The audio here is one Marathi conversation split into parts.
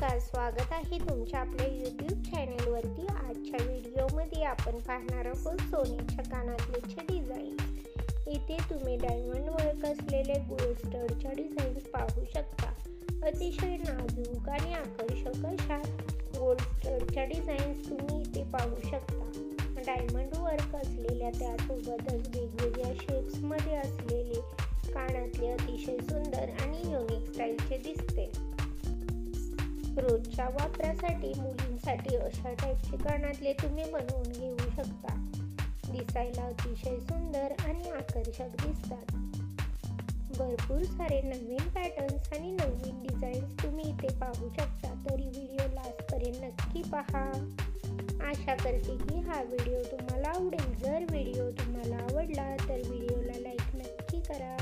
नमस्कार, स्वागत आहे तुमच्या आपल्या यूट्यूब चॅनलवरती। आजच्या व्हिडिओमध्ये आपण पाहणार आहोत सोन्याच्या कानातल्याचे डिझाईन। इथे तुम्ही डायमंड वर्क असलेले गोल्ड स्टडच्या डिझाईन्स पाहू शकता। अतिशय नाजूक आणि आकर्षक अशा गोल्ड स्टडच्या डिझाईन्स तुम्ही इथे पाहू शकता। डायमंड वर्क असलेल्या त्यासोबतच वेगवेगळ्या शेप्समध्ये असलेले कानातले अतिशय सुंदर आणि युनिक स्टाईलचे दिसते। रोजच्या वापरासाठी मुलींसाठी अशा टाईपचे कानातले तुम्ही बनवून घेऊ शकता। दिसायला अतिशय सुंदर आणि आकर्षक दिसतात। भरपूर सारे नवीन पॅटर्न्स आणि नवीन डिझाईन्स तुम्ही इथे पाहू शकता, तरी व्हिडिओ लास्टपर्यंत नक्की पहा। आशा करते की हा व्हिडिओ तुम्हाला आवडेल। जर व्हिडिओ तुम्हाला आवडला तर व्हिडिओला लाईक नक्की करा।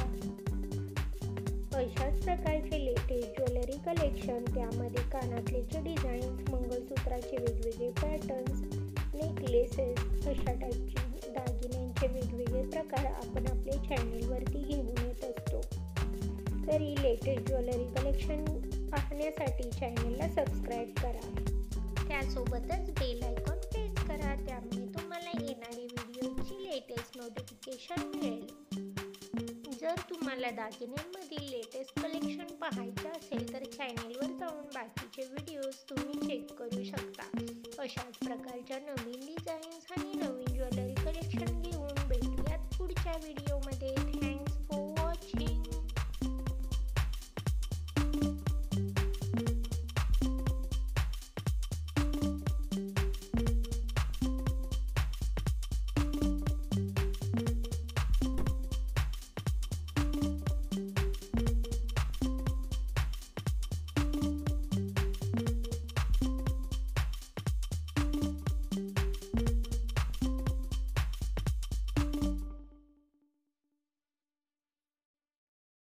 अशाच प्रकारचे लेटेस्ट ज्वेलरी कलेक्शन, त्यामध्ये कानातल्याचे डिझाईन्स, मंगळसूत्राचे वेगवेगळे पॅटर्न्स, नेकलेसेस, अशा टाईपचे दागिन्यांचे वेगवेगळे प्रकार आपण आपल्या चॅनलवरती घेऊन येत असतो। तरी लेटेस्ट ज्वेलरी कलेक्शन पाहण्यासाठी चॅनलला सबस्क्राईब करा। त्यासोबतच बेल आयकॉन प्रेस करा, त्यामुळे तुम्हाला येणारी व्हिडिओची लेटेस्ट नोटिफिकेशन मिळेल। जर तुम्हाला दागिन्यांमधील लेटेस्ट कलेक्शन पाहायचं असेल तर चॅनलवर जाऊन बाकीचे व्हिडिओज तुम्ही चेक करू शकता। अशाच